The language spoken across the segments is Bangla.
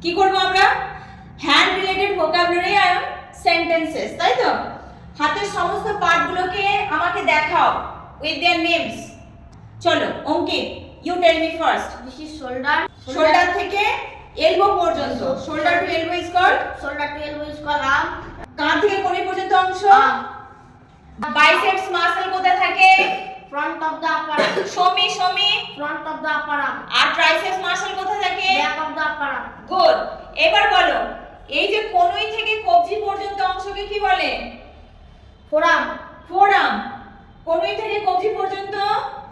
কি করব আমরা? হ্যান্ড রিলেটেড ভোকাবুলারি আর সেন্টেন্সেস, তাই তো? হাতের সমস্ত পার্টগুলোকে আমাকে দেখাও উইথ देयर নেমস। চলো Ankit, you tell me first. This is shoulder. Shoulder থেকে এলবো পর্যন্ত, shoulder to elbow is called shoulder to elbow is called arm. কাঁধ থেকে কোনি পর্যন্ত অংশ বাইসেপস মাসল কোথায় থাকে? Front of the upper arm. Show me show me front of the upper arm. আর ট্রাইসেপস মাসল কোথায় থাকে? Back of the upper arm. Good. এবার বলো, এই যে কনুই থেকে কবজি পর্যন্ত অংশকে কি বলে? ফোরাম। ফোরাম। কনুই থেকে কবজি পর্যন্ত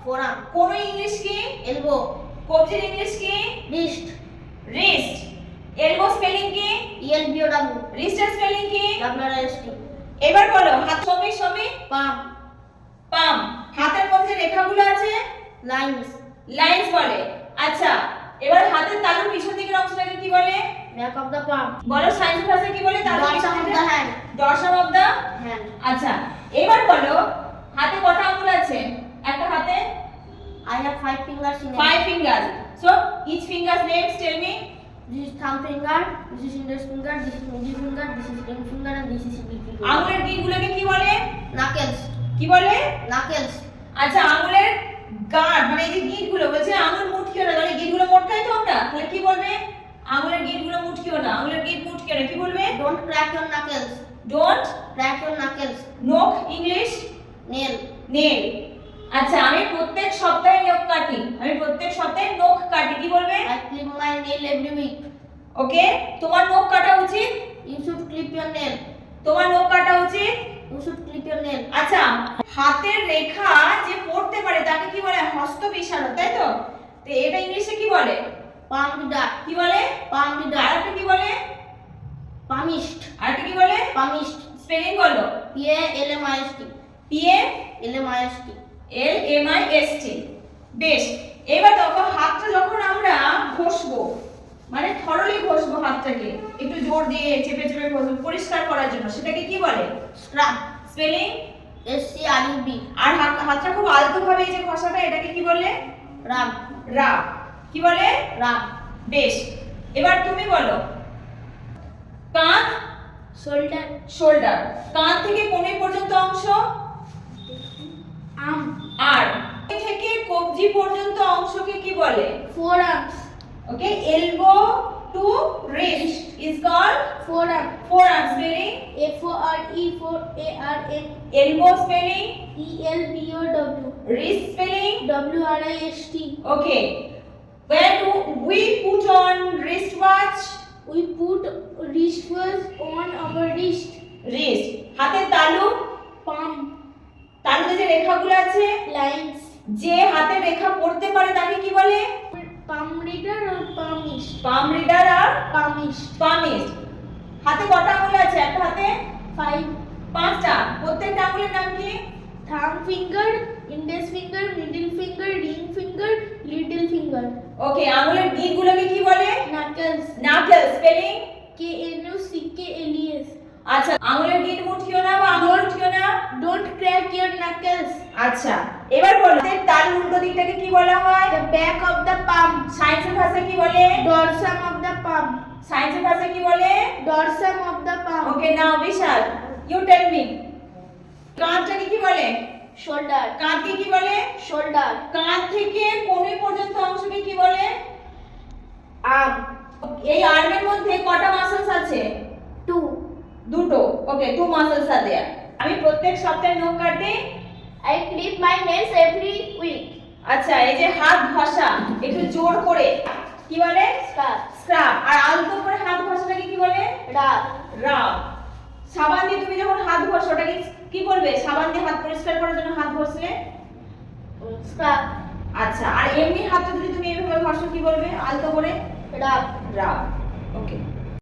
ফোরাম। কনুই ইংলিশ কি? এলবো। কবজির ইংলিশ কি? রিস্ট। রিস্ট। এলবো স্পেলিং কি? ELBOW। রিস্টের স্পেলিং কি? WRIST। এবার বলো, হাত শোমি শোমি পাম। পাম। হাতের মধ্যে রেখাগুলো আছে লাইনস। লাইন্স বলে। আচ্ছা, এবার হাতের তালুর পিছন দিকের অংশটাকে কি বলে? ব্যাক অফ দা পাম। বলো সায়েন্স ভাষায় কি বলে? তালুর ডরসাম পিছন অফ দিকে the hand. Dorsum of the hand. আচ্ছা, এবার বলো হাতে কটা আঙ্গুল আছে? একটা হাতে I have 5 fingers in 5 it. fingers. So each finger's names tell me. This is thumb finger, this is index finger, this is middle finger, this is ring finger, and this is little finger. আঙ্গুলের গিঁটগুলোকে কি বলে? Knuckles. কি বলে? Knuckles. আচ্ছা, আঙ্গুলের গাঁট মানে এই যে গিঁটগুলো বলছে আঙ্গুল মুটকিও না, তাহলে গিঁটগুলো মোটকাই তো আমরা, তাহলে কি বলবে? আঙ্গুলের গিঁটগুলো মুটকিও না, আঙ্গুলের গিঁট মুটকিও না, কি বলবে? Don't crack your knuckles. Don't Crack your knuckles. নোক ইংলিশ Nail. নেল। আচ্ছা, আমি প্রত্যেক সপ্তাহে নখ কাটি, আমি প্রত্যেক সপ্তাহে নখ কাটি, কি বলবে? I clip my nail every week. ওকে, তোমার নখ কাটা উচিত, You should clip your nail. তোমার নখ কাটা উচিত। You should clip your nail. আচ্ছা, হাতের রেখা যে পড়তে পারে তাকে কি বলে? হস্ত বিশারদ, তাই তো? তো এটা ইংলিশে কি বলে? Palm reader. কি বলে? Palm reader. আরেকটা কি বলে? Palmist. আরেকটা কি বলে? Palmist. স্পেলিং বলো। PALMIST. P A LMIST. L M I S T. বেশ, এবার দেখো হাতটা যখন আমরা ঘষবো, মানে থরলি ঘষবো হাতটাকে, একটু জোর দিয়ে চেপে চেপে ঘষবো পরিষ্কার করার জন্য, সেটাকে কি বলে? Scrub. স্পেলিং। SCRUB. আর হাতটা খুব আলতো ভাবে এই যে ঘষাটা, এটাকে কি বলে? Rub. রাব। কি বলে? Rub. বেশ, এবার তুমি বলো কাঁধ Shoulder. শোল্ডার, কাঁধ থেকে কোণে পর্যন্ত অংশ Arm. আর থেকে কবজি পর্যন্ত অংশকে কি বলে? Forearms. Okay, elbow to wrist is called Forearm. Forearm. Spelling. FOREARM. Elbow spelling. ELBOW. Wrist spelling. WRIST. Okay, where do we put on wristwatch? We put wristwatch on our wrist. Wrist. হাতের তালু, Palm. তালুতে যে রেখাগুলো আছে, Lines. যে হাতের রেখা পড়তে পারে তাকে কি বলে? Palm reader or palmist? Palm reader R Palmist. Palmist. হাতে কটা আঙ্গুল আছে? একটা হাতে 5. 5টা। প্রত্যেকটা আঙ্গুলের নাম কি? Thumb finger, index finger, middle finger, ring finger, little finger. ওকে, আঙ্গুলের গিঁটগুলোকে কি বলে? Knuckles. নাকল। স্পেলিং। KNUCKLES. আচ্ছা, আঙ্গুলের গিঁট মুটকিও না বা আঙ্গুল মুটকিও না। Don't crack your knuckles. আচ্ছা, এবার বলো হাতের তালুর উল্টো দিকটাকে কি বলা হয়? The back of the palm. সায়েন্সের ভাষায় কি বলে? Dorsum of the palm. সায়েন্সের ভাষায় কি বলে? Dorsum of the palm. Okay, now Bishal, you tell me. কাঁধটাকে কি বলে? Shoulder. কাঁধকে কি বলে? Shoulder. কাঁধ থেকে কোণে পর্যন্ত অংশকে কি বলে? Arm. এই আর্মের মধ্যে কটা মাসলস আছে? 2. দুটো। ওকে, টু মাসলস আর দেয়ার। আমি প্রত্যেক সপ্তাহে নখ কাটি। I clip my nails every week. আচ্ছা, এই যে হাত ঘষা একটু জোর করে কি বলে? Scrub. স্ক্রাব। আর আলতো করে হাত ঘষাটাকে কি বলে? Rub. রাব। সাবান দিয়ে তুমি যখন হাত ঘষো ওটাকে কি বলবে? সাবান দিয়ে হাত পরিষ্কার করার জন্য হাত ঘষলে? Scrub. আচ্ছা, আর এমনি হাতটা যদি তুমি এইভাবে ঘষো কি বলবে আলতো করে? Rub. রাব। ওকে।